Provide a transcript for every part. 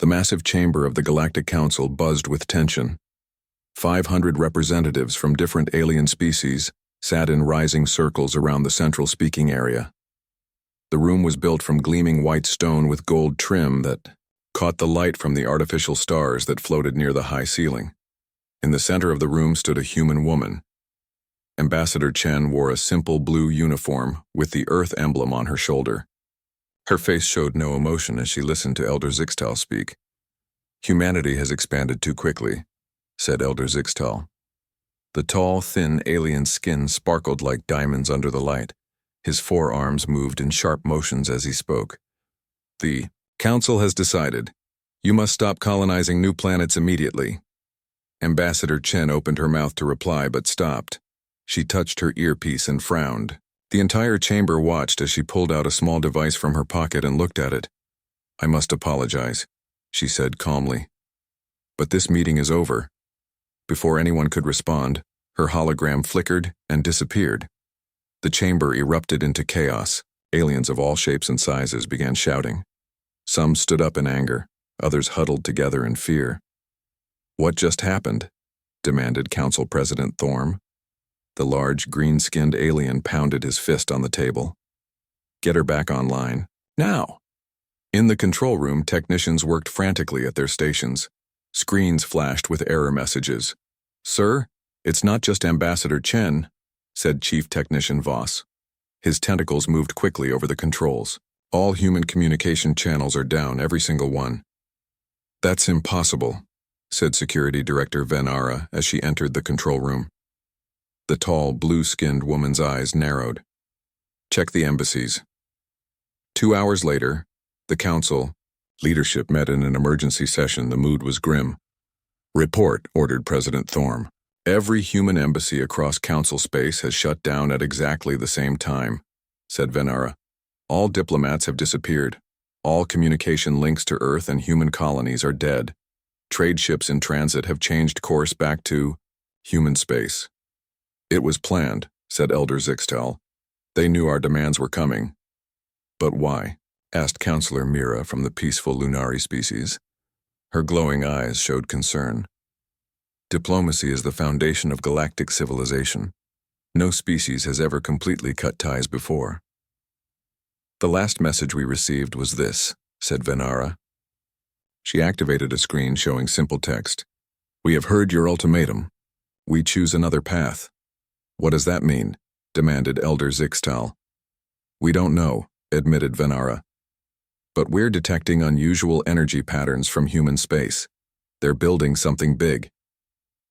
The massive chamber of the Galactic Council buzzed with tension. 500 representatives from different alien species sat in rising circles around the central speaking area. The room was built from gleaming white stone with gold trim that caught the light from the artificial stars that floated near the high ceiling. In the center of the room stood a human woman. Ambassador Chen wore a simple blue uniform with the Earth emblem on her shoulder. Her face showed no emotion as she listened to Elder Zixtal speak. "Humanity has expanded too quickly," said Elder Zixtal. The tall, thin alien's skin sparkled like diamonds under the light. His forearms moved in sharp motions as he spoke. "The Council has decided. You must stop colonizing new planets immediately." Ambassador Chen opened her mouth to reply but stopped. She touched her earpiece and frowned. The entire chamber watched as she pulled out a small device from her pocket and looked at it. "I must apologize," she said calmly. "But this meeting is over." Before anyone could respond, her hologram flickered and disappeared. The chamber erupted into chaos. Aliens of all shapes and sizes began shouting. Some stood up in anger, others huddled together in fear. "What just happened?" demanded Council President Thorm. The large, green-skinned alien pounded his fist on the table. "Get her back online. Now!" In the control room, technicians worked frantically at their stations. Screens flashed with error messages. "Sir, it's not just Ambassador Chen," said Chief Technician Voss. His tentacles moved quickly over the controls. "All human communication channels are down, every single one." "That's impossible," said Security Director Venara as she entered the control room. The tall, blue-skinned woman's eyes narrowed. "Check the embassies." 2 hours later, the council leadership met in an emergency session. The mood was grim. "Report," ordered President Thorm. "Every human embassy across council space has shut down at exactly the same time," said Venara. "All diplomats have disappeared. All communication links to Earth and human colonies are dead. Trade ships in transit have changed course back to human space." "It was planned," said Elder Zixtal. "They knew our demands were coming." "But why?" asked Counselor Mira from the peaceful Lunari species. Her glowing eyes showed concern. "Diplomacy is the foundation of galactic civilization. No species has ever completely cut ties before." "The last message we received was this," said Venara. She activated a screen showing simple text. "We have heard your ultimatum. We choose another path." "What does that mean?" demanded Elder Zixtal. "We don't know," admitted Venara. "But we're detecting unusual energy patterns from human space. They're building something big."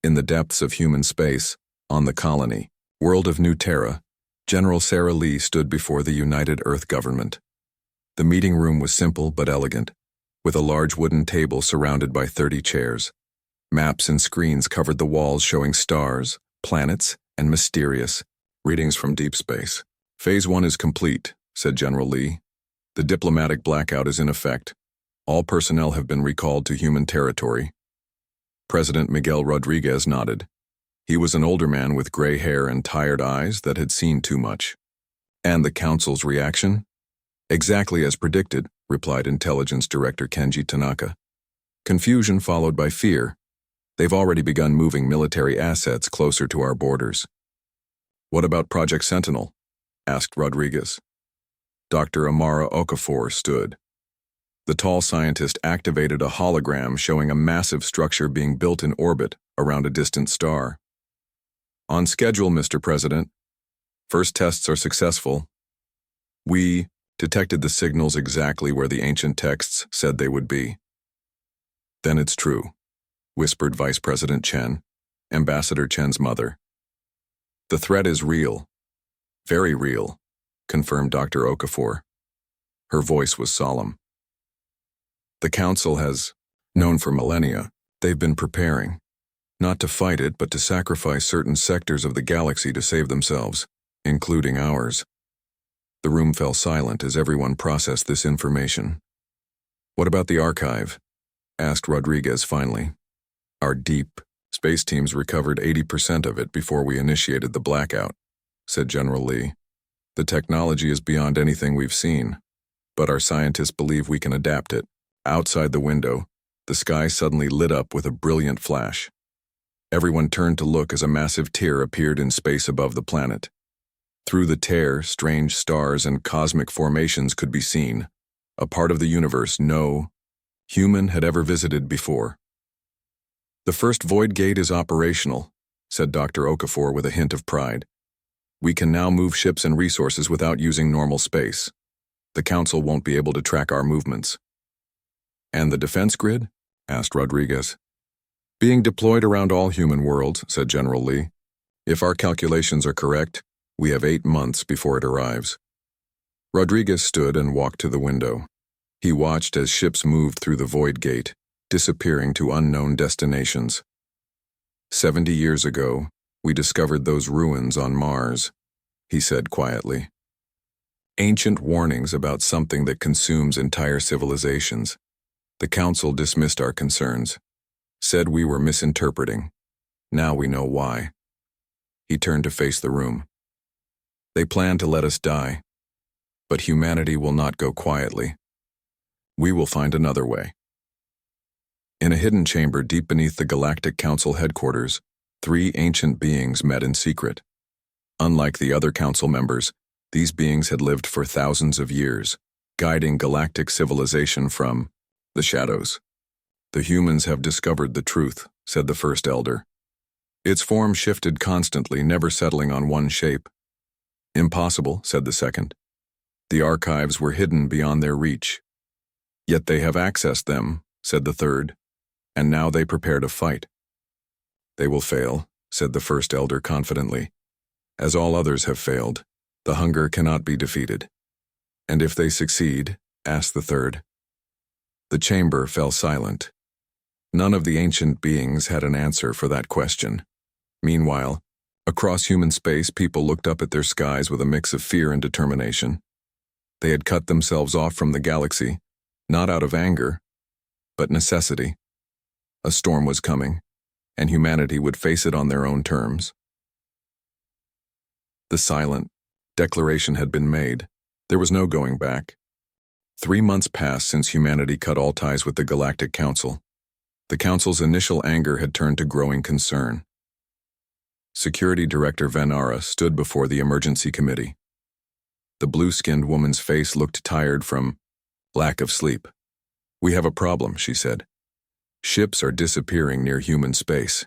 In the depths of human space, on the colony, world of New Terra, General Sarah Lee stood before the United Earth government. The meeting room was simple but elegant, with a large wooden table surrounded by 30 chairs. Maps and screens covered the walls showing stars, planets, and mysterious readings from deep space. "Phase 1 is complete," said General Lee. "The diplomatic blackout is in effect. All personnel have been recalled to human territory." President Miguel Rodriguez nodded. He was an older man with gray hair and tired eyes that had seen too much. "And the Council's reaction?" "Exactly as predicted," replied Intelligence Director Kenji Tanaka. "Confusion followed by fear. They've already begun moving military assets closer to our borders." "What about Project Sentinel?" asked Rodriguez. Dr. Amara Okafor stood. The tall scientist activated a hologram showing a massive structure being built in orbit around a distant star. "On schedule, Mr. President. First tests are successful. We detected the signals exactly where the ancient texts said they would be." "Then it's true," whispered Vice President Chen, Ambassador Chen's mother. "The threat is real. Very real," confirmed Dr. Okafor. Her voice was solemn. "The Council has known for millennia. They've been preparing, not to fight it, but to sacrifice certain sectors of the galaxy to save themselves, including ours." The room fell silent as everyone processed this information. "What about the archive?" asked Rodriguez finally. "Our deep space teams recovered 80% of it before we initiated the blackout," said General Lee. "The technology is beyond anything we've seen, but our scientists believe we can adapt it. Outside the window, The sky suddenly lit up with a brilliant flash. Everyone turned to look as a massive tear appeared in space above the planet. Through the tear, strange stars and cosmic formations could be seen, a part of the universe no human had ever visited before. "The first void gate is operational," said Dr. Okafor with a hint of pride. "We can now move ships and resources without using normal space. The Council won't be able to track our movements." "And the defense grid?" asked Rodriguez. "Being deployed around all human worlds," said General Lee. "If our calculations are correct, we have 8 months before it arrives." Rodriguez stood and walked to the window. He watched as ships moved through the void gate, disappearing to unknown destinations. 70 years ago, we discovered those ruins on Mars, he said quietly. Ancient warnings about something that consumes entire civilizations. The Council dismissed our concerns, said we were misinterpreting. Now we know why. He turned to face the room. They plan to let us die, but humanity will not go quietly. We will find another way. In a hidden chamber deep beneath the Galactic Council headquarters, 3 ancient beings met in secret. Unlike the other council members, these beings had lived for thousands of years, guiding galactic civilization from the shadows. "The humans have discovered the truth," said the first elder. "Its form shifted constantly, never settling on one shape." "Impossible," said the second. "The archives were hidden beyond their reach." "Yet they have accessed them," said the third, "and now they prepare to fight." "They will fail," said the first elder confidently. "As all others have failed, the hunger cannot be defeated." "And if they succeed?" asked the third. The chamber fell silent. None of the ancient beings had an answer for that question. Meanwhile, across human space, people looked up at their skies with a mix of fear and determination. They had cut themselves off from the galaxy, not out of anger, but necessity. A storm was coming, and humanity would face it on their own terms. The silent declaration had been made. There was no going back. 3 months passed since humanity cut all ties with the Galactic Council. The Council's initial anger had turned to growing concern. Security Director Venara stood before the emergency committee. The blue-skinned woman's face looked tired from lack of sleep. "We have a problem," she said. "Ships are disappearing near human space."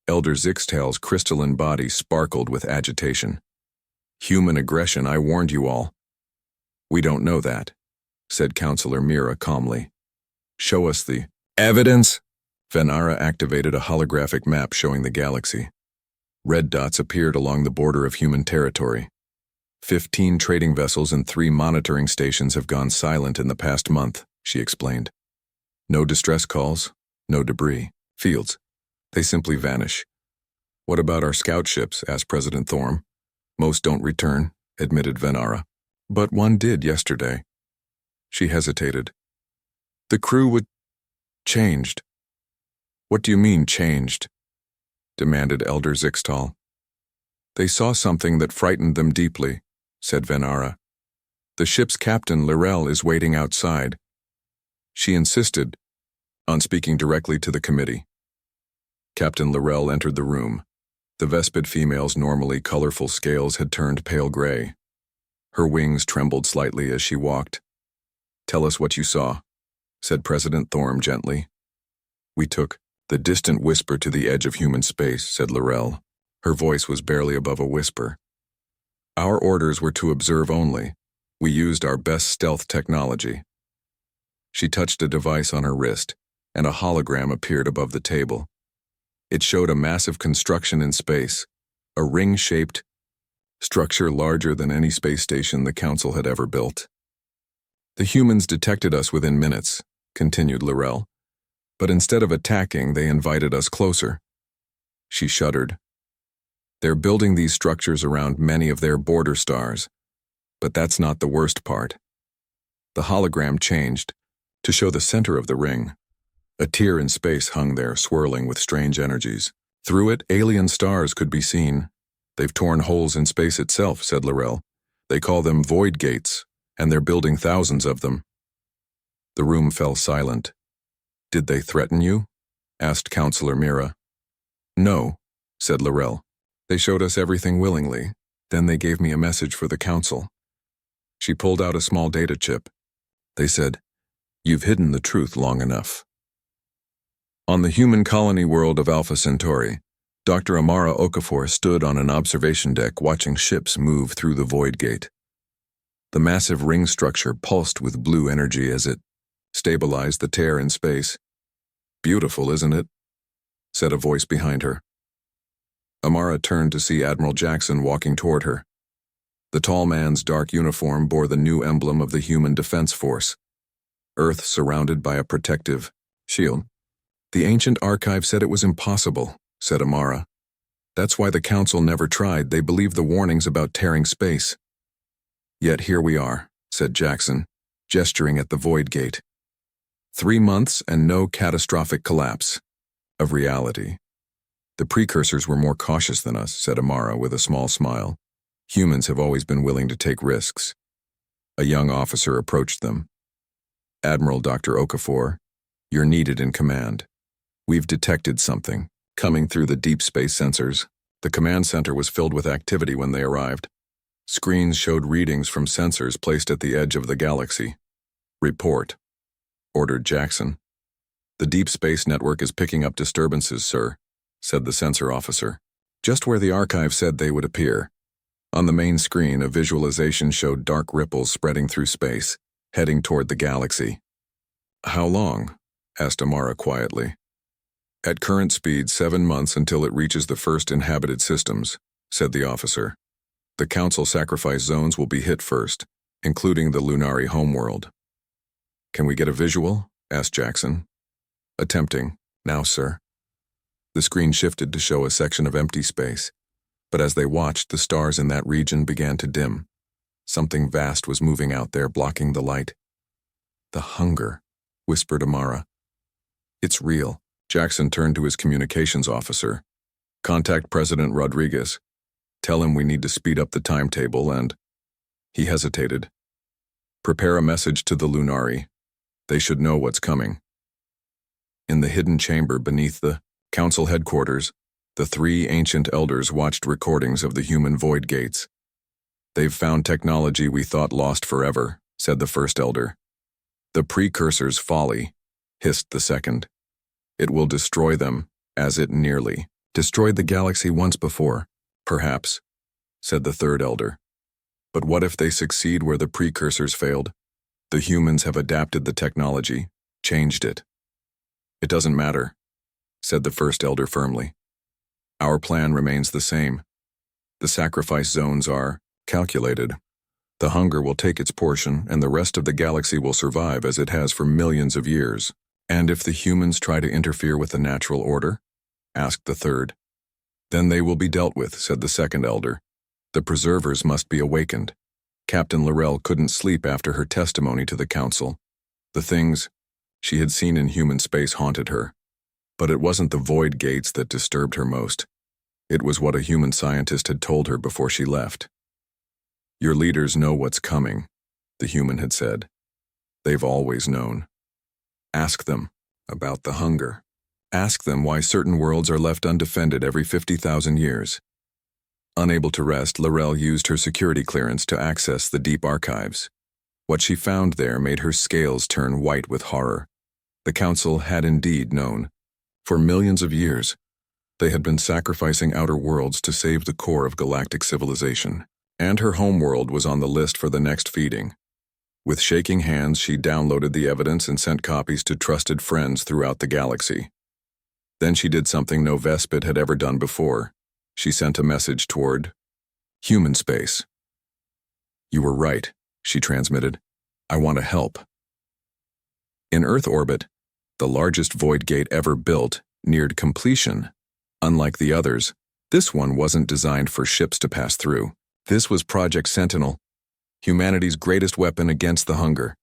Elder Zixtal's crystalline body sparkled with agitation. "Human aggression, I warned you all." "We don't know that," said Counselor Mira calmly. "Show us the evidence." Venara activated a holographic map showing the galaxy. Red dots appeared along the border of human territory. 15 trading vessels and 3 monitoring stations have gone silent in the past month, she explained. "No distress calls, no debris, fields. They simply vanish." "What about our scout ships?" asked President Thorm. "Most don't return," admitted Venara. "But one did yesterday." She hesitated. "The crew would changed." "What do you mean, changed?" demanded Elder Zixtal. "They saw something that frightened them deeply," said Venara. "The ship's captain, Lirel, is waiting outside." She insisted on speaking directly to the committee. Captain Lirel entered the room. The Vespid female's normally colorful scales had turned pale gray. Her wings trembled slightly as she walked. "Tell us what you saw," said President Thorm gently. "We took the distant whisper to the edge of human space," said Lirel. Her voice was barely above a whisper. "Our orders were to observe only. We used our best stealth technology." She touched a device on her wrist, and a hologram appeared above the table. It showed a massive construction in space, a ring-shaped structure larger than any space station the Council had ever built. "The humans detected us within minutes," continued Lirel. "But instead of attacking, they invited us closer." She shuddered. "They're building these structures around many of their border stars. But that's not the worst part." The hologram changed to show the center of the ring. A tear in space hung there, swirling with strange energies. Through it, alien stars could be seen. "They've torn holes in space itself," said Lirel. "They call them void gates, and they're building thousands of them." The room fell silent. Did they threaten you? Asked Counselor Mira. No, said Laurel. They showed us everything willingly. Then they gave me a message for the council. She pulled out a small data chip. They said, "You've hidden the truth long enough." On the human colony world of Alpha Centauri, Dr. Amara Okafor stood on an observation deck watching ships move through the void gate. The massive ring structure pulsed with blue energy as it stabilized the tear in space. "Beautiful, isn't it?" said a voice behind her. Amara turned to see Admiral Jackson walking toward her. The tall man's dark uniform bore the new emblem of the Human Defense Force, Earth surrounded by a protective shield. "The ancient archive said it was impossible," said Amara. "That's why the Council never tried. They believed the warnings about tearing space." "Yet here we are," said Jackson, gesturing at the void gate. 3 months and no catastrophic collapse of reality. "The precursors were more cautious than us," said Amara with a small smile. "Humans have always been willing to take risks." A young officer approached them. "Admiral Dr. Okafor, you're needed in command. We've detected something coming through the deep space sensors." The command center was filled with activity when they arrived. Screens showed readings from sensors placed at the edge of the galaxy. "Report," ordered Jackson. "The deep space network is picking up disturbances, sir," said the sensor officer. "Just where the archive said they would appear." On the main screen, a visualization showed dark ripples spreading through space, heading toward the galaxy. "How long?" asked Amara quietly. "At current speed, 7 months until it reaches the first inhabited systems," said the officer. "The Council sacrifice zones will be hit first, including the Lunari homeworld." "Can we get a visual?" asked Jackson. "Attempting. Now, sir." The screen shifted to show a section of empty space, but as they watched, the stars in that region began to dim. Something vast was moving out there, blocking the light. "The hunger," whispered Amara. "It's real." Jackson turned to his communications officer. "Contact President Rodriguez. Tell him we need to speed up the timetable and—" He hesitated. "Prepare a message to the Lunari. They should know what's coming." In the hidden chamber beneath the Council headquarters, the 3 ancient elders watched recordings of the human void gates. "They've found technology we thought lost forever," said the first elder. "The precursor's folly," hissed the second. "It will destroy them, as it nearly destroyed the galaxy once before." "Perhaps," said the third elder. "But what if they succeed where the precursors failed? The humans have adapted the technology, changed it." "It doesn't matter," said the first elder firmly. "Our plan remains the same. The sacrifice zones are calculated. The hunger will take its portion, and the rest of the galaxy will survive as it has for millions of years." "And if the humans try to interfere with the natural order?" asked the third. "Then they will be dealt with," said the second elder. "The preservers must be awakened." Captain Laurel couldn't sleep after her testimony to the council. The things she had seen in human space haunted her. But it wasn't the void gates that disturbed her most. It was what a human scientist had told her before she left. "Your leaders know what's coming," the human had said. "They've always known. Ask them about the hunger. Ask them why certain worlds are left undefended every 50,000 years." Unable to rest, Laurel used her security clearance to access the deep archives. What she found there made her scales turn white with horror. The Council had indeed known. For millions of years, they had been sacrificing outer worlds to save the core of galactic civilization. And her homeworld was on the list for the next feeding. With shaking hands, she downloaded the evidence and sent copies to trusted friends throughout the galaxy. Then she did something no Vespid had ever done before. She sent a message toward human space. "You were right," she transmitted. "I want to help." In Earth orbit, the largest void gate ever built neared completion. Unlike the others, this one wasn't designed for ships to pass through. This was Project Sentinel, humanity's greatest weapon against the hunger.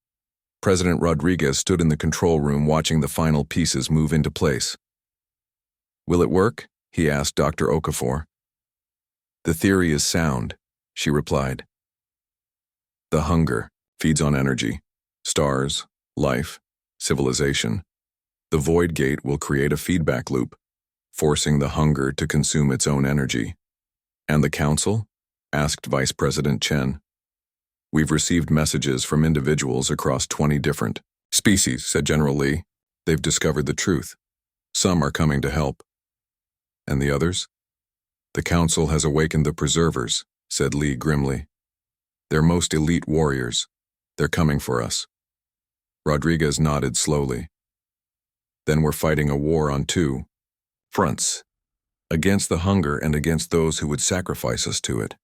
President Rodriguez stood in the control room watching the final pieces move into place. "Will it work?" he asked Dr. Okafor. "The theory is sound," she replied. The hunger feeds on energy, stars, life, civilization. The void gate will create a feedback loop, forcing the hunger to consume its own energy. And the council? Asked Vice President Chen. We've received messages from individuals across 20 different species, said General Li. They've discovered the truth. Some are coming to help. And the others? The council has awakened the preservers, said Li grimly. They're most elite warriors. They're coming for us. Rodriguez nodded slowly. Then we're fighting a war on two fronts, against the hunger and against those who would sacrifice us to it.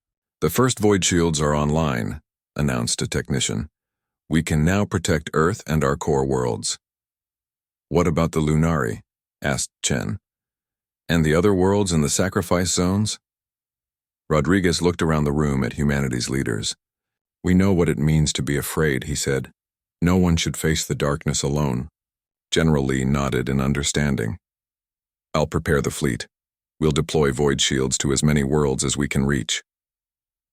The first void shields are online, announced a technician. We can now protect Earth and our core worlds. What about the Lunari? Asked Chen. And the other worlds in the sacrifice zones? Rodriguez looked around the room at humanity's leaders. We know what it means to be afraid, he said. No one should face the darkness alone. General Li nodded in understanding. I'll prepare the fleet. We'll deploy void shields to as many worlds as we can reach.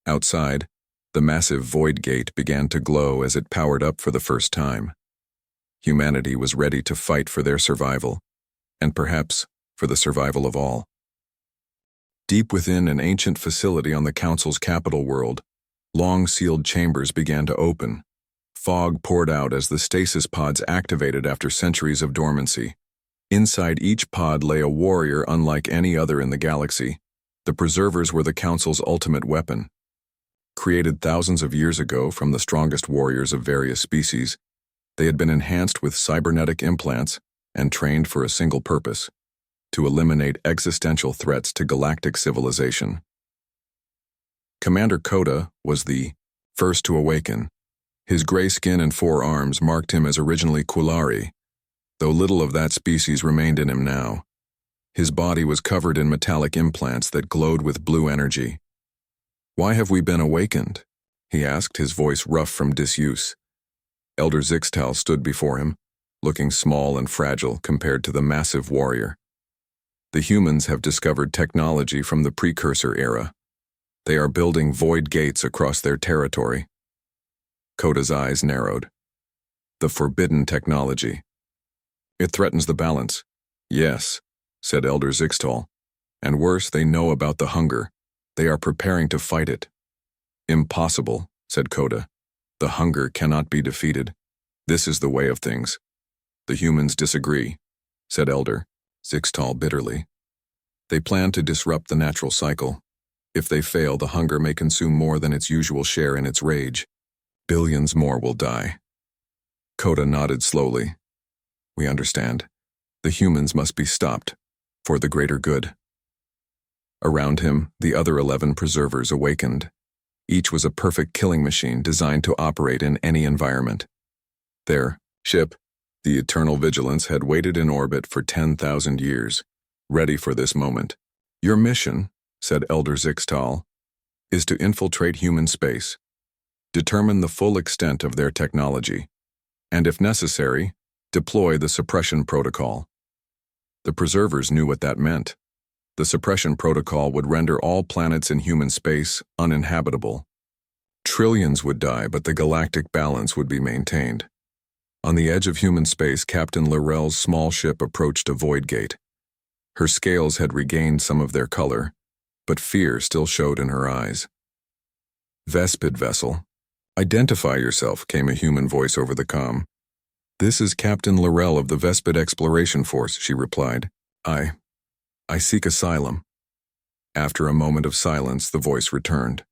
Outside, the massive void gate began to glow as it powered up for the first time. Humanity was ready to fight for their survival, and perhaps for the survival of all. Deep within an ancient facility on the Council's capital world, long sealed chambers began to open. Fog poured out as the stasis pods activated after centuries of dormancy. Inside each pod lay a warrior unlike any other in the galaxy. The preservers were the Council's ultimate weapon. Created thousands of years ago from the strongest warriors of various species, they had been enhanced with cybernetic implants and trained for a single purpose: to eliminate existential threats to galactic civilization. Commander Coda was the first to awaken. His gray skin and 4 arms marked him as originally Kulari, though little of that species remained in him now. His body was covered in metallic implants that glowed with blue energy. Why have we been awakened? He asked, his voice rough from disuse. Elder Zixtal stood before him, looking small and fragile compared to the massive warrior. The humans have discovered technology from the precursor era. They are building void gates across their territory. Coda's eyes narrowed. The forbidden technology. It threatens the balance. Yes, said Elder Zixtal. And worse, they know about the hunger. They are preparing to fight it. Impossible, said Coda. The hunger cannot be defeated. This is the way of things. The humans disagree, said Elder Zixtal bitterly. They plan to disrupt the natural cycle. If they fail, the hunger may consume more than its usual share in its rage. Billions more will die. Coda nodded slowly. We understand. The humans must be stopped, for the greater good. Around him, the other 11 preservers awakened. Each was a perfect killing machine designed to operate in any environment. Their ship, the Eternal Vigilance, had waited in orbit for 10,000 years, ready for this moment. Your mission, said Elder Zixtal, is to infiltrate human space, determine the full extent of their technology, and if necessary, deploy the suppression protocol. The preservers knew what that meant. The suppression protocol would render all planets in human space uninhabitable. Trillions would die, but the galactic balance would be maintained. On the edge of human space, Captain Laurel's small ship approached a void gate. Her scales had regained some of their color, but fear still showed in her eyes. Vespid vessel. Identify yourself, came a human voice over the comm. This is Captain Laurel of the Vespid Exploration Force, she replied. I seek asylum. After a moment of silence, the voice returned.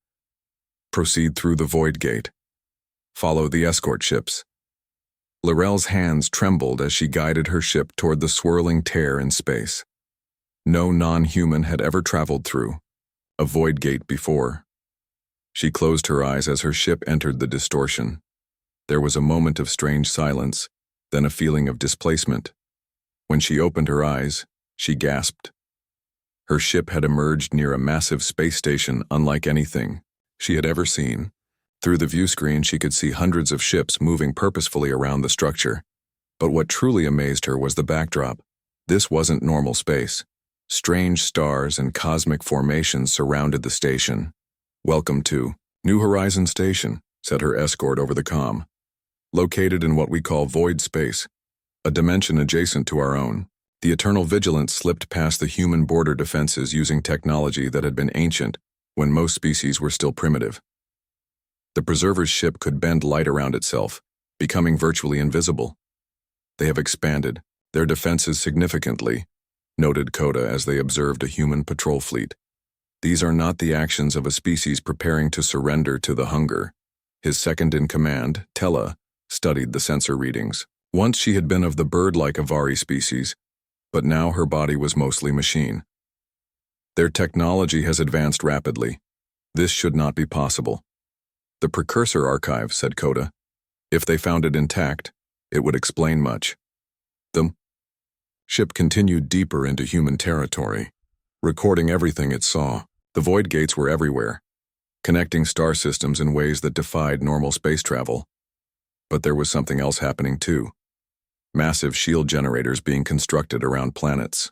Proceed through the void gate. Follow the escort ships. Laurel's hands trembled as she guided her ship toward the swirling tear in space. No non-human had ever traveled through a void gate before. She closed her eyes as her ship entered the distortion. There was a moment of strange silence, then a feeling of displacement. When she opened her eyes, she gasped. Her ship had emerged near a massive space station unlike anything she had ever seen. Through the view screen, she could see hundreds of ships moving purposefully around the structure. But what truly amazed her was the backdrop. This wasn't normal space. Strange stars and cosmic formations surrounded the station. Welcome to New Horizon Station, said her escort over the comm. Located in what we call void space, a dimension adjacent to our own. The Eternal Vigilance slipped past the human border defenses using technology that had been ancient when most species were still primitive. The Preserver's ship could bend light around itself, becoming virtually invisible. They have expanded their defenses significantly, noted Coda as they observed a human patrol fleet. These are not the actions of a species preparing to surrender to the hunger. His second-in-command, Tella, studied the sensor readings. Once she had been of the bird-like Avari species, but now her body was mostly machine. Their technology has advanced rapidly. This should not be possible. The precursor archive, said Coda. If they found it intact, it would explain much. The ship continued deeper into human territory, recording everything it saw. The void gates were everywhere, connecting star systems in ways that defied normal space travel. But there was something else happening too. Massive shield generators being constructed around planets.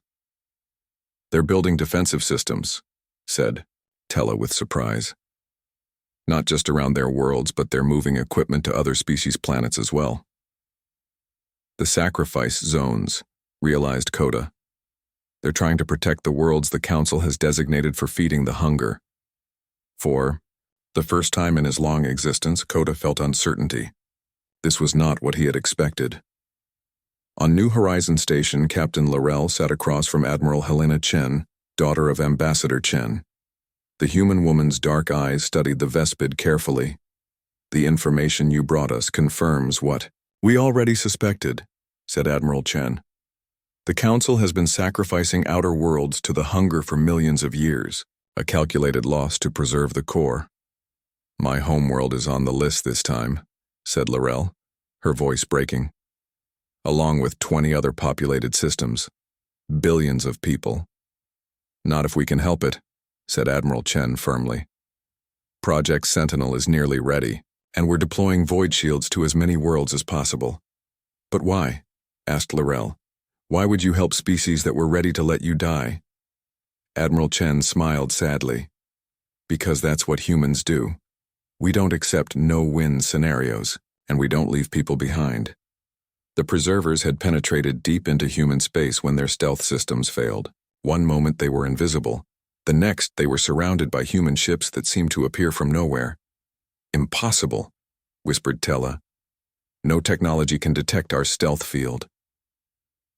They're building defensive systems, said Tella with surprise. Not just around their worlds, but they're moving equipment to other species' planets as well. The sacrifice zones, realized Coda. They're trying to protect the worlds the Council has designated for feeding the hunger. For the first time in his long existence, Coda felt uncertainty. This was not what he had expected. On New Horizon Station, Captain Laurel sat across from Admiral Helena Chen, daughter of Ambassador Chen. The human woman's dark eyes studied the Vespid carefully. The information you brought us confirms what we already suspected, said Admiral Chen. The Council has been sacrificing outer worlds to the hunger for millions of years, a calculated loss to preserve the core. My homeworld is on the list this time, said Laurel, her voice breaking. Along with 20 other populated systems. Billions of people. Not if we can help it, said Admiral Chen firmly. Project Sentinel is nearly ready, and we're deploying void shields to as many worlds as possible. But why? Asked Laurel. Why would you help species that were ready to let you die? Admiral Chen smiled sadly. Because that's what humans do. We don't accept no-win scenarios, and we don't leave people behind. The Preservers had penetrated deep into human space when their stealth systems failed. One moment they were invisible. The next they were surrounded by human ships that seemed to appear from nowhere. Impossible, whispered Tella. No technology can detect our stealth field.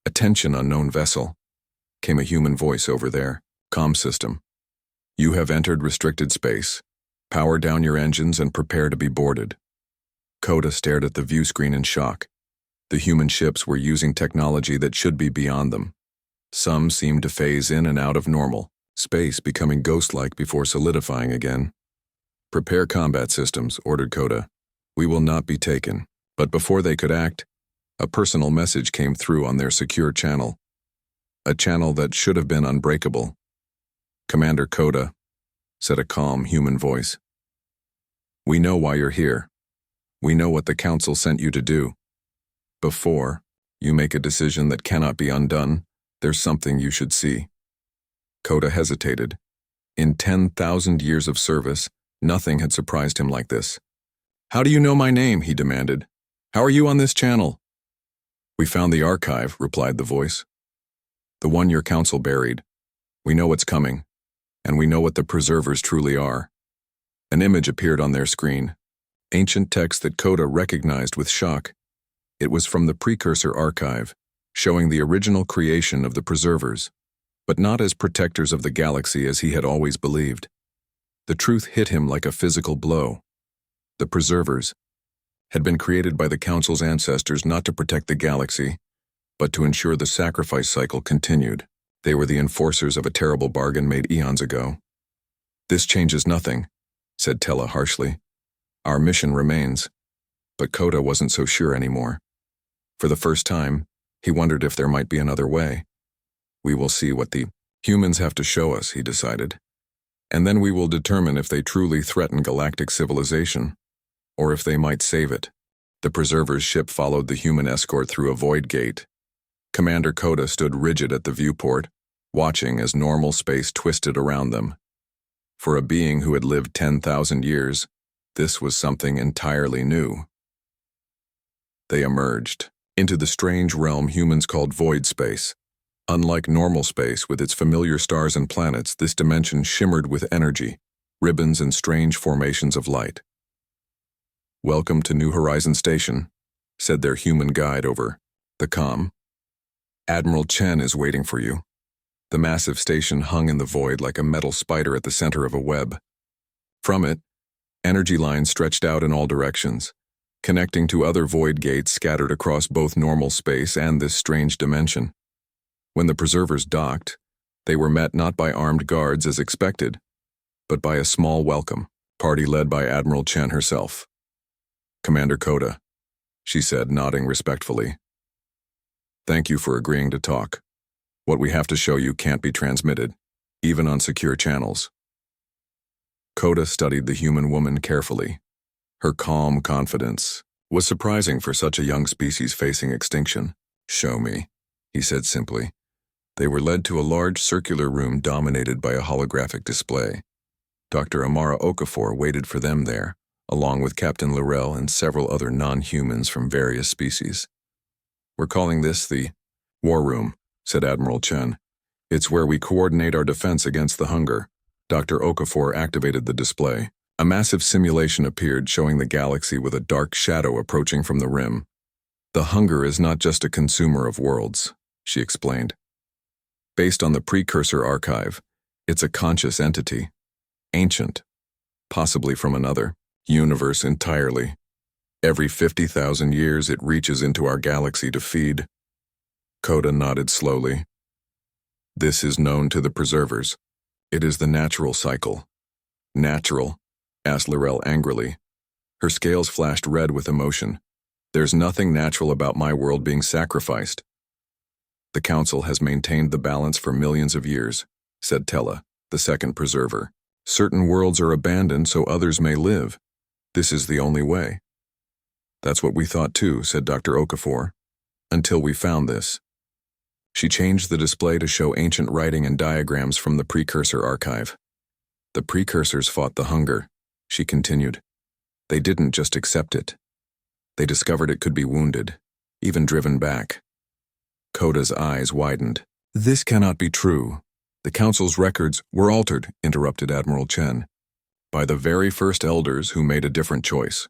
Attention, unknown vessel, came a human voice over their comm system. You have entered restricted space. Power down your engines and prepare to be boarded. Coda stared at the view screen in shock. The human ships were using technology that should be beyond them. Some seemed to phase in and out of normal space, becoming ghost-like before solidifying again. Prepare combat systems, ordered Coda. We will not be taken. But before they could act, a personal message came through on their secure channel. A channel that should have been unbreakable. Commander Coda, said a calm human voice. We know why you're here. We know what the Council sent you to do. Before you make a decision that cannot be undone, there's something you should see. Coda hesitated. In 10,000 years of service, nothing had surprised him like this. How do you know my name? He demanded. How are you on this channel? We found the archive, replied the voice. The one your Council buried. We know what's coming, and we know what the Preservers truly are. An image appeared on their screen. Ancient text that Coda recognized with shock. It was from the Precursor archive, showing the original creation of the Preservers, but not as protectors of the galaxy as he had always believed. The truth hit him like a physical blow. The Preservers had been created by the Council's ancestors not to protect the galaxy, but to ensure the sacrifice cycle continued. They were the enforcers of a terrible bargain made eons ago. This changes nothing, said Tella harshly. Our mission remains. But Coda wasn't so sure anymore. For the first time, he wondered if there might be another way. We will see what the humans have to show us, he decided. And then we will determine if they truly threaten galactic civilization, or if they might save it. The Preserver's ship followed the human escort through a void gate. Commander Coda stood rigid at the viewport, watching as normal space twisted around them. For a being who had lived 10,000 years, this was something entirely new. They emerged. into the strange realm humans called void space. Unlike normal space with its familiar stars and planets, this dimension shimmered with energy, ribbons and strange formations of light. "Welcome to New Horizon Station," said their human guide over the comm. "Admiral Chen is waiting for you." The massive station hung in the void like a metal spider at the center of a web. From it, energy lines stretched out in all directions, connecting to other void gates scattered across both normal space and this strange dimension. When the preservers docked, they were met not by armed guards as expected, but by a small welcome party led by Admiral Chen herself. "Commander Koda," she said, nodding respectfully. "Thank you for agreeing to talk. What we have to show you can't be transmitted, even on secure channels." Koda studied the human woman carefully. Her calm confidence was surprising for such a young species facing extinction. "Show me," he said simply. They were led to a large circular room dominated by a holographic display. Dr. Amara Okafor waited for them there, along with Captain Laurel and several other non-humans from various species. "We're calling this the War Room," said Admiral Chen. "It's where we coordinate our defense against the hunger." Dr. Okafor activated the display. A massive simulation appeared showing the galaxy with a dark shadow approaching from the rim. "The hunger is not just a consumer of worlds," she explained. "Based on the precursor archive, it's a conscious entity, ancient, possibly from another universe entirely. Every 50,000 years it reaches into our galaxy to feed." Koda nodded slowly. "This is known to the preservers. It is the natural cycle." "Natural?" asked Laurel angrily. Her scales flashed red with emotion. "There's nothing natural about my world being sacrificed." "The Council has maintained the balance for millions of years," said Tella, the second preserver. "Certain worlds are abandoned so others may live. This is the only way." "That's what we thought too," said Dr. Okafor, "until we found this." She changed the display to show ancient writing and diagrams from the precursor archive. "The precursors fought the hunger," she continued. "They didn't just accept it. They discovered it could be wounded, even driven back." Koda's eyes widened. "This cannot be true. The Council's records were altered," interrupted Admiral Chen, "by the very first elders who made a different choice.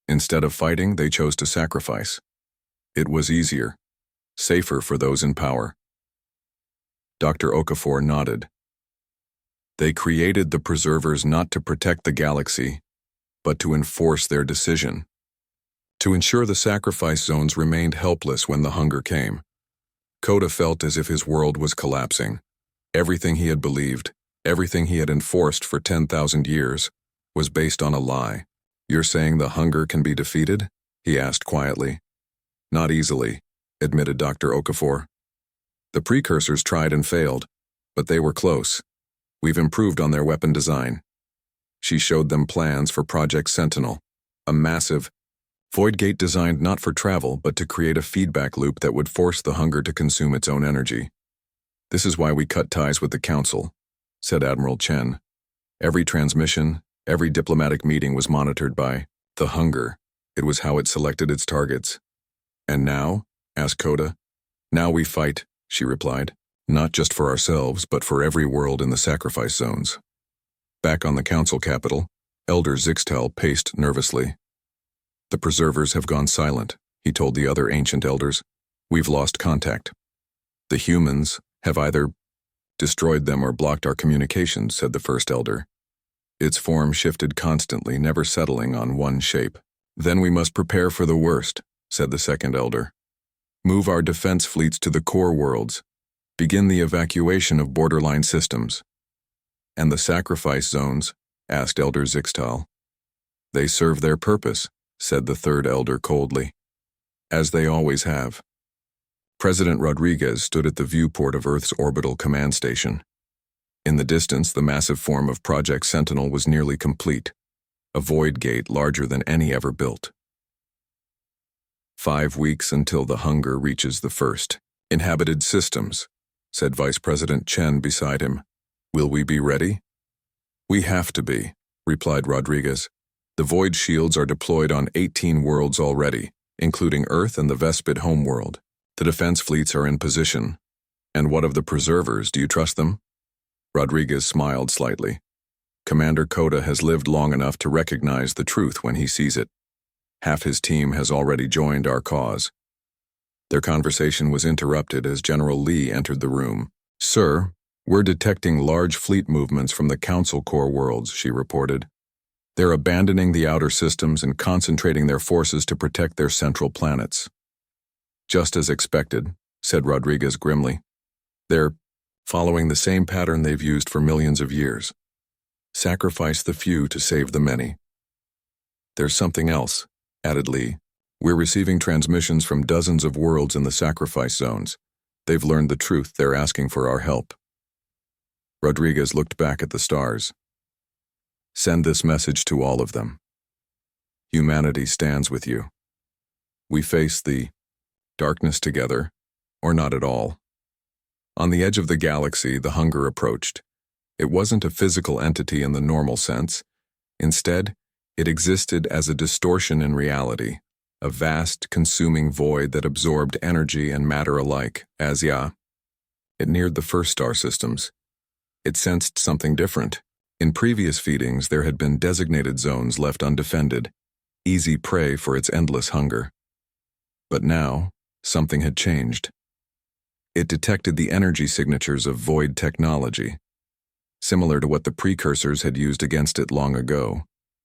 Instead of fighting, they chose to sacrifice. It was easier, safer for those in power." Dr. Okafor nodded. "They created the preservers not to protect the galaxy, but to enforce their decision. To ensure the sacrifice zones remained helpless when the hunger came." Koda felt as if his world was collapsing. Everything he had believed, everything he had enforced for 10,000 years, was based on a lie. "You're saying the hunger can be defeated?" he asked quietly. "Not easily," admitted Dr. Okafor. "The precursors tried and failed, but they were close. We've improved on their weapon design." She showed them plans for Project Sentinel, a massive void gate designed not for travel but to create a feedback loop that would force the hunger to consume its own energy. "This is why we cut ties with the Council," said Admiral Chen. "Every transmission, every diplomatic meeting was monitored by the hunger. It was how it selected its targets." "And now?" asked Koda. "Now we fight," she replied. "Not just for ourselves, but for every world in the sacrifice zones." Back on the Council capital, Elder Zixtal paced nervously. "The preservers have gone silent," he told the other ancient elders. "We've lost contact. The humans have either destroyed them or blocked our communications," said the first elder. Its form shifted constantly, never settling on one shape. "Then we must prepare for the worst," said the second elder. "Move our defense fleets to the core worlds. Begin the evacuation of borderline systems." "And the sacrifice zones?" asked Elder Zixtal. "They serve their purpose," said the third elder coldly. "As they always have." President Rodriguez stood at the viewport of Earth's orbital command station. In the distance, the massive form of Project Sentinel was nearly complete, a void gate larger than any ever built. 5 weeks until the hunger reaches the first inhabited systems, said Vice President Chen beside him. "Will we be ready?" "We have to be," replied Rodriguez. "The void shields are deployed on 18 worlds already, including Earth and the Vespid homeworld. The defense fleets are in position. And what of the preservers? Do you trust them? Rodriguez smiled slightly. Commander Coda has lived long enough to recognize the truth when he sees it. Half his team has already joined our cause. Their conversation was interrupted as General Lee entered the room. Sir, we're detecting large fleet movements from the Council core worlds, she reported. They're abandoning the outer systems and concentrating their forces to protect their central planets. Just as expected, said Rodriguez grimly. They're following the same pattern they've used for millions of years. Sacrifice the few to save the many. There's something else, added Lee. We're receiving transmissions from dozens of worlds in the sacrifice zones. They've learned the truth. They're asking for our help. Rodriguez looked back at the stars. Send this message to all of them. Humanity stands with you. We face the darkness together, or not at all. On the edge of the galaxy, the hunger approached. It wasn't a physical entity in the normal sense. Instead, it existed as a distortion in reality, a vast, consuming void that absorbed energy and matter alike, It neared the first star systems. It sensed something different. In previous feedings, there had been designated zones left undefended, easy prey for its endless hunger. But now, something had changed. It detected the energy signatures of void technology, similar to what the precursors had used against it long ago,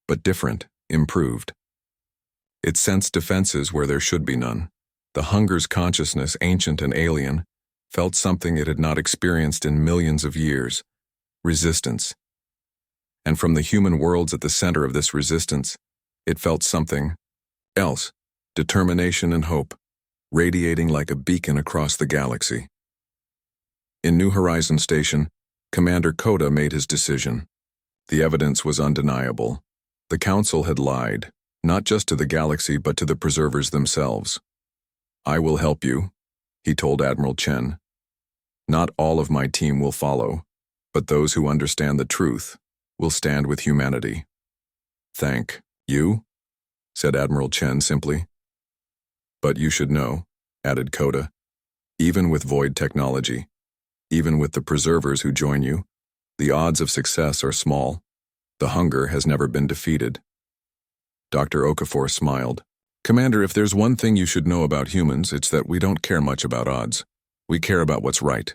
but different, improved. It sensed defenses where there should be none. The hunger's consciousness, ancient and alien, felt something it had not experienced in millions of years: resistance. And from the human worlds at the center of this resistance, it felt something else: determination and hope, radiating like a beacon across the galaxy. In New Horizon Station, Commander Coda made his decision. The evidence was undeniable. The Council had lied, not just to the galaxy but to the preservers themselves. I will help you, he told Admiral Chen. Not all of my team will follow, but those who understand the truth will stand with humanity. Thank you, said Admiral Chen simply. But you should know, added Coda, even with void technology, even with the preservers who join you, the odds of success are small. The hunger has never been defeated. Dr. Okafor smiled. Commander, if there's one thing you should know about humans, it's that we don't care much about odds. We care about what's right.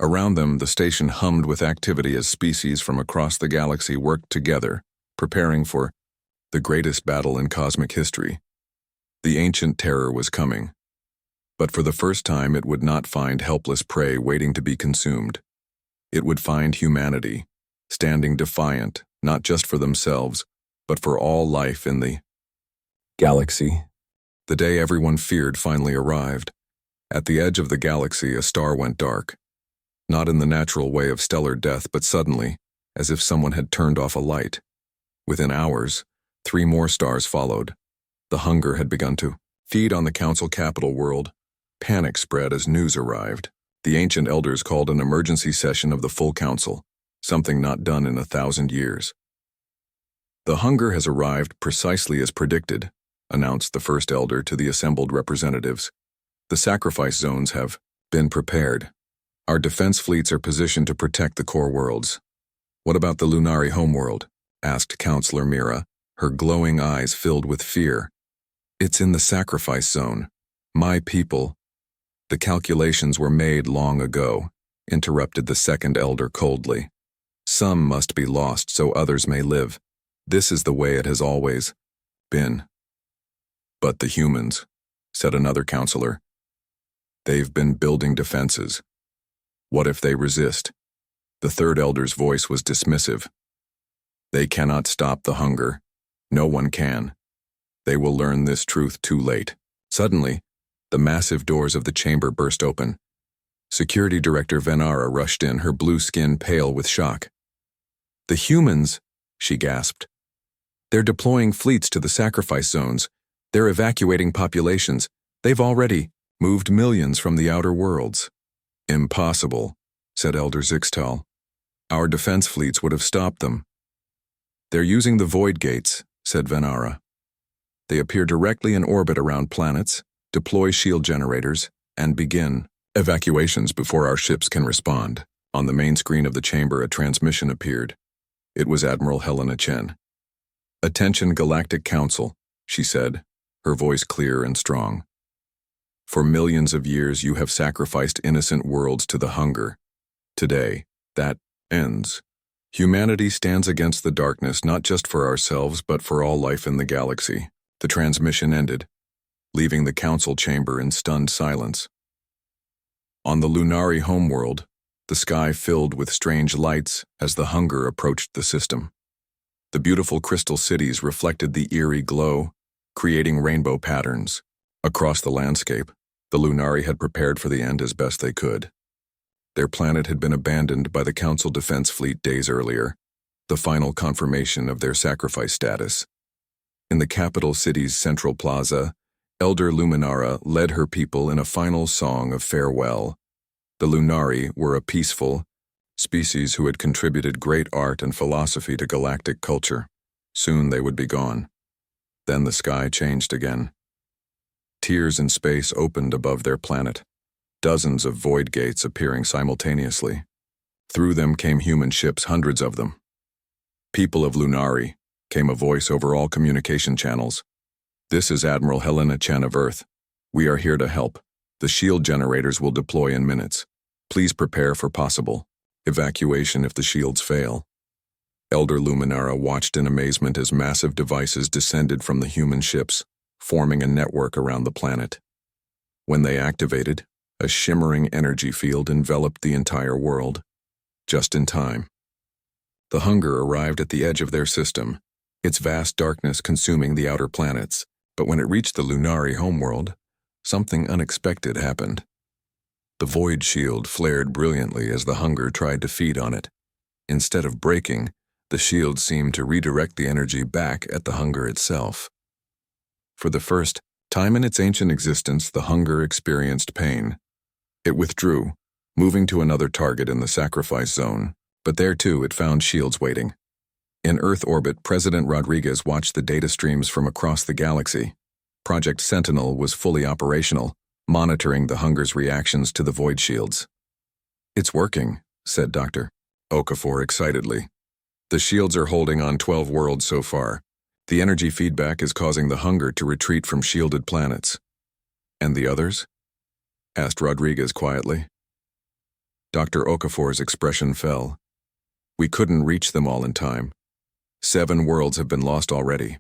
Around them, the station hummed with activity as species from across the galaxy worked together, preparing for the greatest battle in cosmic history. The ancient terror was coming. But for the first time, it would not find helpless prey waiting to be consumed. It would find humanity, standing defiant, not just for themselves, but for all life in the galaxy. The day everyone feared finally arrived. At the edge of the galaxy, a star went dark. Not in the natural way of stellar death, but suddenly, as if someone had turned off a light. Within hours, 3 more stars followed. The hunger had begun to feed on the Council capital world. Panic spread as news arrived. The ancient elders called an emergency session of the full Council, something not done in 1,000 years. The hunger has arrived precisely as predicted, announced the first elder to the assembled representatives. The sacrifice zones have been prepared. Our defense fleets are positioned to protect the core worlds. What about the Lunari homeworld? Asked Counselor Mira, her glowing eyes filled with fear. It's in the sacrifice zone. My people. The calculations were made long ago, interrupted the second elder coldly. Some must be lost so others may live. This is the way it has always been. But the humans, said another counselor. They've been building defenses. What if they resist? The third elder's voice was dismissive. They cannot stop the hunger. No one can. They will learn this truth too late. Suddenly, the massive doors of the chamber burst open. Security Director Venara rushed in, her blue skin pale with shock. The humans, she gasped. They're deploying fleets to the sacrifice zones. They're evacuating populations. They've already moved millions from the outer worlds. Impossible, said Elder Zixtal. Our defense fleets would have stopped them. They're using the void gates, said Venara. They appear directly in orbit around planets, deploy shield generators, and begin evacuations before our ships can respond. On the main screen of the chamber, a transmission appeared. It was Admiral Helena Chen. "Attention, Galactic Council," she said, her voice clear and strong. "For millions of years you have sacrificed innocent worlds to the hunger. Today, that ends. Humanity stands against the darkness not just for ourselves but for all life in the galaxy." The transmission ended, leaving the council chamber in stunned silence. On the Lunari homeworld, the sky filled with strange lights as the hunger approached the system. The beautiful crystal cities reflected the eerie glow, creating rainbow patterns. Across the landscape, the Lunari had prepared for the end as best they could. Their planet had been abandoned by the Council Defense Fleet days earlier, the final confirmation of their sacrifice status. In the capital city's central plaza, Elder Luminara led her people in a final song of farewell. The Lunari were a peaceful species who had contributed great art and philosophy to galactic culture. Soon they would be gone. Then the sky changed again. Tiers in space opened above their planet, dozens of void gates appearing simultaneously. Through them came human ships, hundreds of them. "People of Lunari," came a voice over all communication channels. "This is Admiral Helena Chen of Earth. We are here to help. The shield generators will deploy in minutes. Please prepare for possible evacuation if the shields fail." Elder Luminara watched in amazement as massive devices descended from the human ships, forming a network around the planet. When they activated, a shimmering energy field enveloped the entire world. Just in time. The hunger arrived at the edge of their system, its vast darkness consuming the outer planets. But when it reached the Lunari homeworld, something unexpected happened. The void shield flared brilliantly as the hunger tried to feed on it. Instead of breaking, the shield seemed to redirect the energy back at the hunger itself. For the first time in its ancient existence, the hunger experienced pain. It withdrew, moving to another target in the sacrifice zone, but there too it found shields waiting. In Earth orbit, President Rodriguez watched the data streams from across the galaxy. Project Sentinel was fully operational, monitoring the hunger's reactions to the void shields. "It's working," said Dr. Okafor excitedly. "The shields are holding on 12 worlds so far. The energy feedback is causing the hunger to retreat from shielded planets." "And the others?" asked Rodriguez quietly. Dr. Okafor's expression fell. "We couldn't reach them all in time. 7 worlds have been lost already."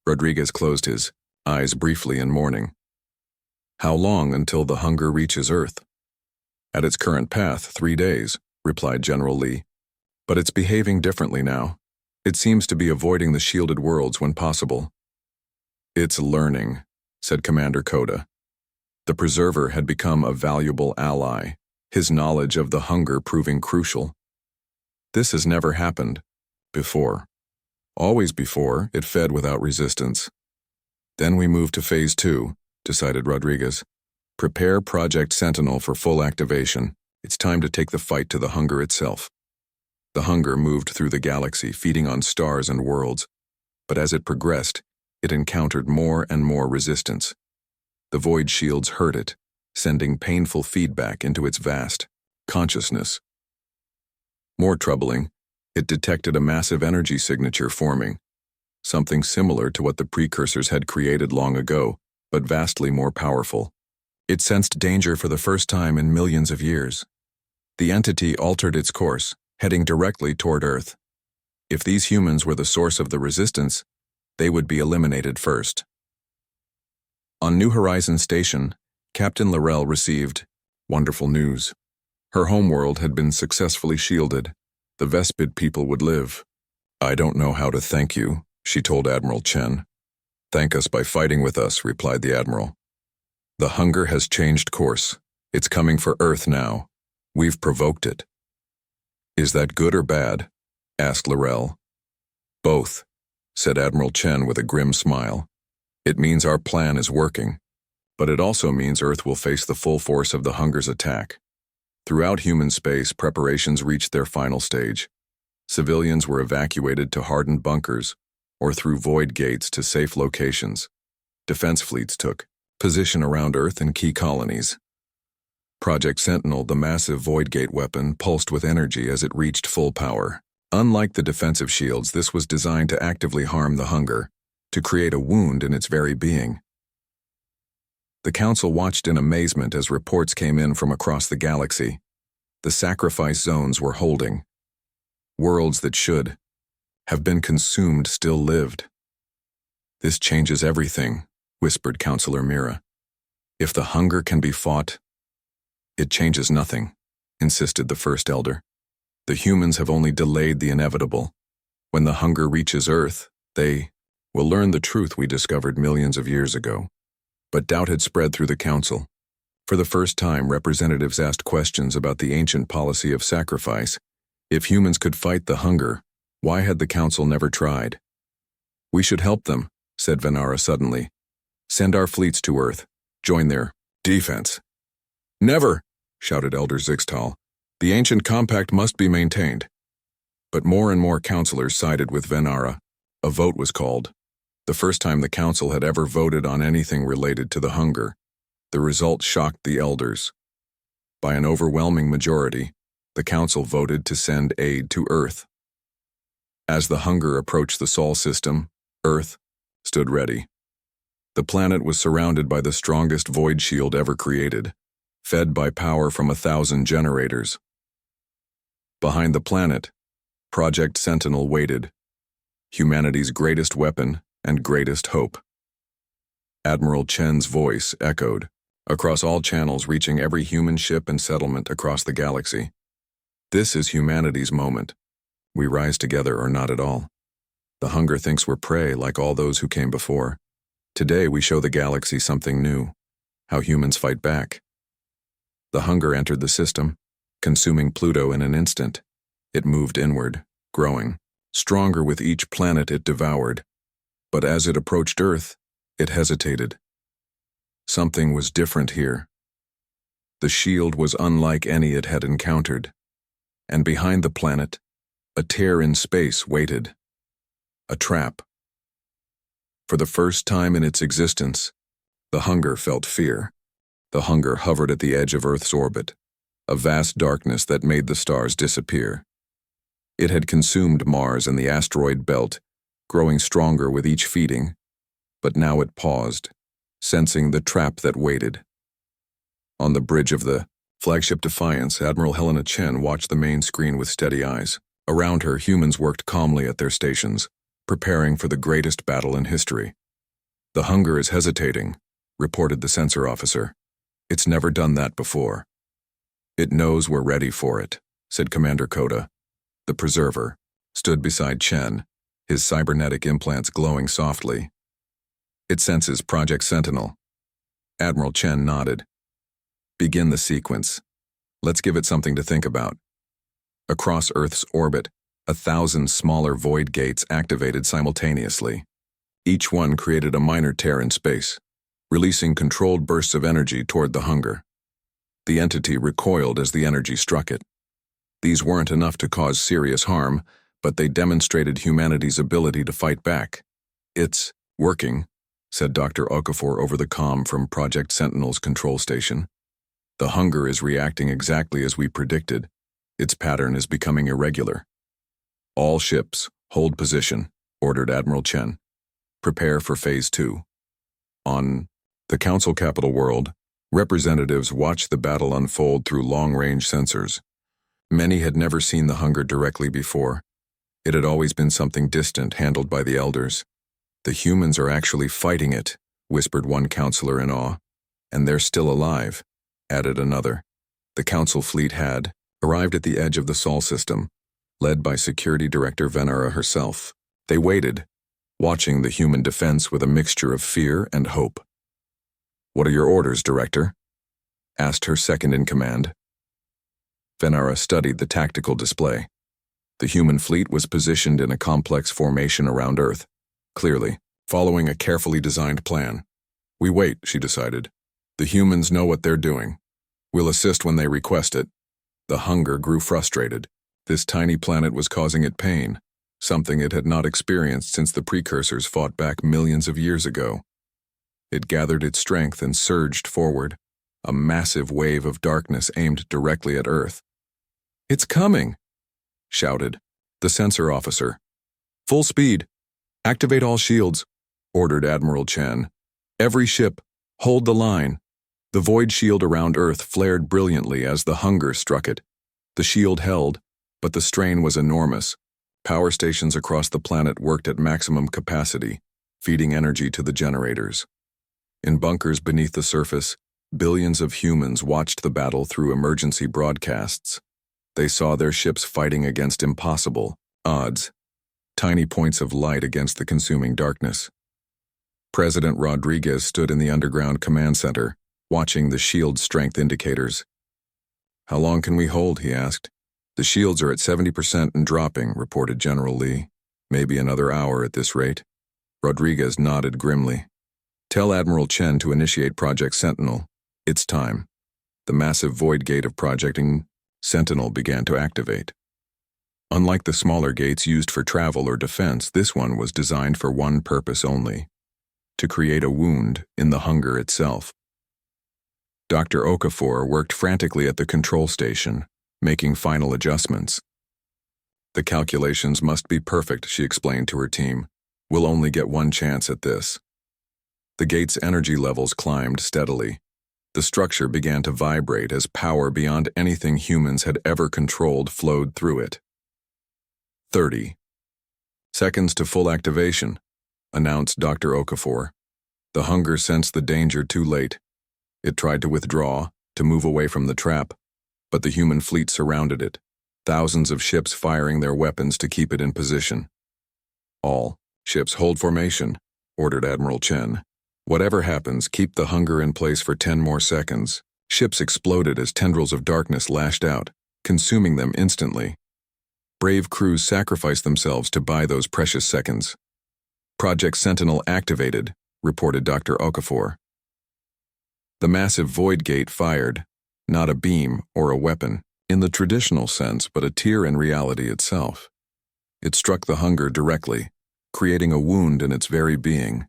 Rodriguez closed his eyes briefly in mourning. "How long until the hunger reaches Earth?" "At its current path, 3 days," replied General Lee. "But it's behaving differently now. It seems to be avoiding the shielded worlds when possible." "It's learning," said Commander Koda. The Preserver had become a valuable ally, his knowledge of the hunger proving crucial. "This has never happened before. Always before, it fed without resistance. Then we moved to Phase 2, decided Rodriguez. Prepare Project Sentinel for full activation. It's time to take the fight to the hunger itself." The hunger moved through the galaxy, feeding on stars and worlds, but as it progressed, it encountered more and more resistance. The void shields heard it, sending painful feedback into its vast consciousness. More troubling, it detected a massive energy signature forming, something similar to what the precursors had created long ago, but vastly more powerful. It sensed danger for the first time in millions of years. The entity altered its course, heading directly toward Earth. If these humans were the source of the resistance, they would be eliminated first. On New Horizons Station, Captain Laurel received wonderful news. Her homeworld had been successfully shielded. The Vespid people would live. "I don't know how to thank you," she told Admiral Chen. "Thank us by fighting with us," replied the Admiral. "The hunger has changed course. It's coming for Earth now. We've provoked it." "Is that good or bad?" asked Laurel. "Both," said Admiral Chen with a grim smile. "It means our plan is working, but it also means Earth will face the full force of the hunger's attack." Throughout human space, preparations reached their final stage. Civilians were evacuated to hardened bunkers, or through void gates to safe locations. Defense fleets took position around Earth and key colonies. Project Sentinel, the massive void gate weapon, pulsed with energy as it reached full power. Unlike the defensive shields, this was designed to actively harm the hunger, to create a wound in its very being. The Council watched in amazement as reports came in from across the galaxy. The sacrifice zones were holding. Worlds that should have been consumed still lived. "This changes everything," whispered Counselor Mira. "If the hunger can be fought, it changes nothing," insisted the First Elder. "The humans have only delayed the inevitable. When the hunger reaches Earth, they will learn the truth we discovered millions of years ago." But doubt had spread through the Council. For the first time, representatives asked questions about the ancient policy of sacrifice. If humans could fight the hunger, why had the Council never tried? "We should help them," said Venara suddenly. "Send our fleets to Earth. Join their defense." "Never!" shouted Elder Zixtal. "The ancient compact must be maintained." But more and more councilors sided with Venara. A vote was called. The first time the Council had ever voted on anything related to the hunger. The result shocked the elders. By an overwhelming majority, the Council voted to send aid to Earth. As the hunger approached the Sol system, Earth stood ready. The planet was surrounded by the strongest void shield ever created, fed by power from 1,000 generators. Behind the planet, Project Sentinel waited, humanity's greatest weapon and greatest hope. Admiral Chen's voice echoed across all channels, reaching every human ship and settlement across the galaxy. "This is humanity's moment. We rise together or not at all. The hunger thinks we're prey like all those who came before. Today we show the galaxy something new, how humans fight back." The hunger entered the system, consuming Pluto in an instant. It moved inward, growing, stronger with each planet it devoured. But as it approached Earth, it hesitated. Something was different here. The shield was unlike any it had encountered. And behind the planet, a tear in space waited. A trap. For the first time in its existence, the hunger felt fear. The hunger hovered at the edge of Earth's orbit, a vast darkness that made the stars disappear. It had consumed Mars and the asteroid belt, growing stronger with each feeding, but now it paused, sensing the trap that waited. On the bridge of the flagship Defiance, Admiral Helena Chen watched the main screen with steady eyes. Around her, humans worked calmly at their stations, preparing for the greatest battle in history. "The hunger is hesitating," reported the sensor officer. "It's never done that before." "It knows we're ready for it," said Commander Koda. The Preserver stood beside Chen, his cybernetic implants glowing softly. "It senses Project Sentinel." Admiral Chen nodded. "Begin the sequence. Let's give it something to think about." Across Earth's orbit, 1,000 smaller void gates activated simultaneously. Each one created a minor tear in space, releasing controlled bursts of energy toward the hunger. The entity recoiled as the energy struck it. These weren't enough to cause serious harm, but they demonstrated humanity's ability to fight back. "It's working," said Dr. Okafor over the comm from Project Sentinel's control station. "The hunger is reacting exactly as we predicted. Its pattern is becoming irregular." "All ships, hold position," ordered Admiral Chen. "Prepare for Phase 2. On the Council Capital World, representatives watched the battle unfold through long-range sensors. Many had never seen the hunger directly before. It had always been something distant, handled by the elders. "The humans are actually fighting it," whispered one counselor in awe. "And they're still alive," added another. The Council fleet had arrived at the edge of the Sol system, led by Security Director Venera herself. They waited, watching the human defense with a mixture of fear and hope. "What are your orders, Director?" asked her second-in-command. Venera studied the tactical display. The human fleet was positioned in a complex formation around Earth, clearly, following a carefully designed plan. "We wait," she decided. "The humans know what they're doing. We'll assist when they request it." The hunger grew frustrated. This tiny planet was causing it pain. something it had not experienced since the precursors fought back millions of years ago. It gathered its strength and surged forward, a massive wave of darkness aimed directly at Earth. "It's coming!" shouted the sensor officer. "Full speed! Activate all shields!" ordered Admiral Chen. "Every ship, hold the line!" The void shield around Earth flared brilliantly as the hunger struck it. The shield held, but the strain was enormous. Power stations across the planet worked at maximum capacity, feeding energy to the generators. In bunkers beneath the surface, billions of humans watched the battle through emergency broadcasts. They saw their ships fighting against impossible odds, tiny points of light against the consuming darkness. President Rodriguez stood in the underground command center, watching the shield's strength indicators. "How long can we hold?" he asked. "The shields are at 70% and dropping," reported General Lee. "Maybe another hour at this rate." Rodriguez nodded grimly. "Tell Admiral Chen to initiate Project Sentinel. It's time." The massive void gate of Project Sentinel began to activate. Unlike the smaller gates used for travel or defense, this one was designed for one purpose only: to create a wound in the hunger itself. Dr. Okafor worked frantically at the control station, making final adjustments. "The calculations must be perfect," she explained to her team. "We'll only get one chance at this." The gate's energy levels climbed steadily. The structure began to vibrate as power beyond anything humans had ever controlled flowed through it. 30 seconds to full activation, announced Dr. Okafor. The hunger sensed the danger too late. It tried to withdraw, to move away from the trap, but the human fleet surrounded it, thousands of ships firing their weapons to keep it in position. "All ships hold formation," ordered Admiral Chen. "Whatever happens, keep the hunger in place for 10 more seconds." Ships exploded as tendrils of darkness lashed out, consuming them instantly. Brave crews sacrificed themselves to buy those precious seconds. "Project Sentinel activated," reported Dr. Okafor. The massive void gate fired, not a beam or a weapon, in the traditional sense, but a tear in reality itself. It struck the hunger directly, creating a wound in its very being.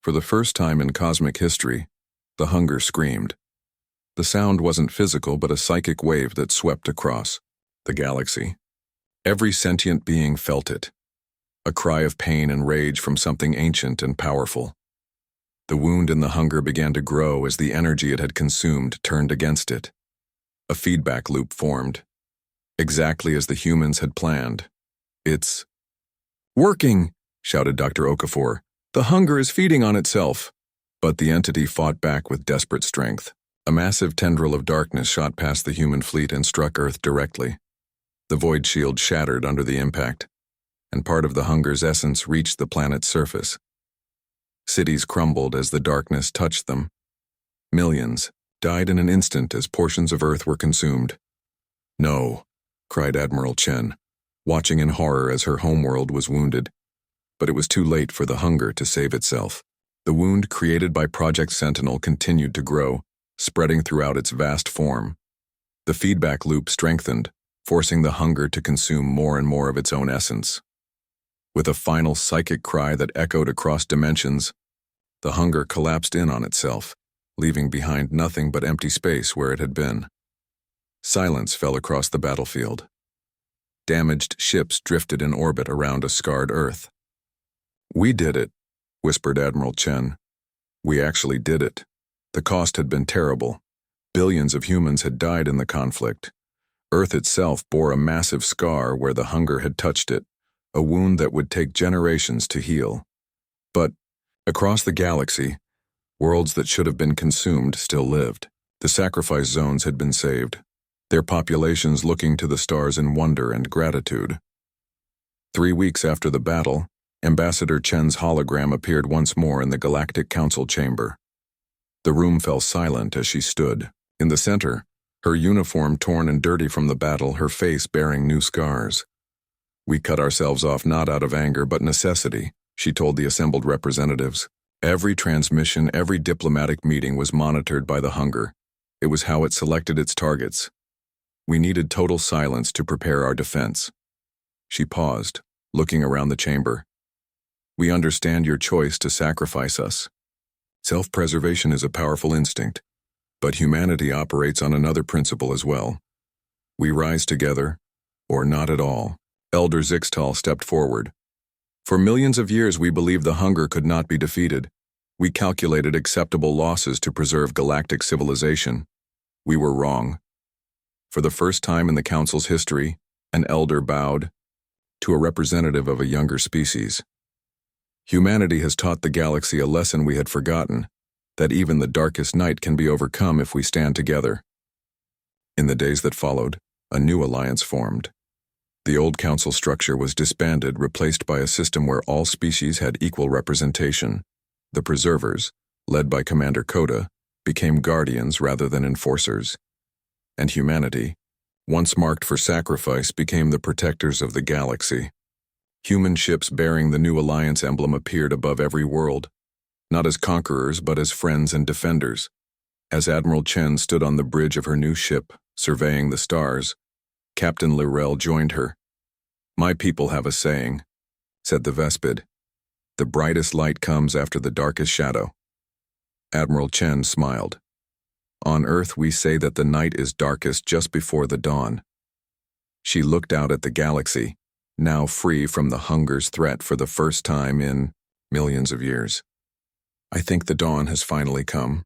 For the first time in cosmic history, the hunger screamed. The sound wasn't physical, but a psychic wave that swept across the galaxy. Every sentient being felt it, a cry of pain and rage from something ancient and powerful. The wound in the hunger began to grow as the energy it had consumed turned against it. A feedback loop formed, exactly as the humans had planned. "It's working!" shouted Dr. Okafor. "The hunger is feeding on itself." But the entity fought back with desperate strength. A massive tendril of darkness shot past the human fleet and struck Earth directly. The void shield shattered under the impact, and part of the hunger's essence reached the planet's surface. Cities crumbled as the darkness touched them. Millions died in an instant as portions of Earth were consumed. "No," cried Admiral Chen, watching in horror as her homeworld was wounded. But it was too late for the hunger to save itself. The wound created by Project Sentinel continued to grow, spreading throughout its vast form. The feedback loop strengthened, forcing the hunger to consume more and more of its own essence. With a final psychic cry that echoed across dimensions, the hunger collapsed in on itself, leaving behind nothing but empty space where it had been. Silence fell across the battlefield. Damaged ships drifted in orbit around a scarred Earth. "We did it," whispered Admiral Chen. "We actually did it. The cost had been terrible. Billions of humans had died in the conflict. Earth itself bore a massive scar where the hunger had touched it, a wound that would take generations to heal. But across the galaxy, worlds that should have been consumed still lived. The sacrifice zones had been saved, their populations looking to the stars in wonder and gratitude. 3 weeks after the battle, Ambassador Chen's hologram appeared once more in the Galactic Council chamber. The room fell silent as she stood. In the center, her uniform torn and dirty from the battle, her face bearing new scars. "We cut ourselves off not out of anger but necessity," she told the assembled representatives. Every transmission, every diplomatic meeting was monitored by the hunger. It was how it selected its targets. "We needed total silence to prepare our defense." She paused, looking around the chamber. We understand your choice to sacrifice us. Self-preservation is a powerful instinct, but humanity operates on another principle as well. We rise together, or not at all. Elder Zixtal stepped forward. For millions of years we believed the hunger could not be defeated. We calculated acceptable losses to preserve galactic civilization. We were wrong. For the first time in the Council's history, an elder bowed to a representative of a younger species. Humanity has taught the galaxy a lesson we had forgotten, that even the darkest night can be overcome if we stand together. In the days that followed, a new alliance formed. The old council structure was disbanded, replaced by a system where all species had equal representation. The Preservers, led by Commander Coda, became guardians rather than enforcers. And humanity, once marked for sacrifice, became the protectors of the galaxy. Human ships bearing the new alliance emblem appeared above every world, not as conquerors but as friends and defenders. As Admiral Chen stood on the bridge of her new ship, surveying the stars, Captain Lirel joined her. My people have a saying, said the Vespid. The brightest light comes after the darkest shadow. Admiral Chen smiled. On Earth we say that the night is darkest just before the dawn. She looked out at the galaxy, now free from the hunger's threat for the first time in millions of years. I think the dawn has finally come.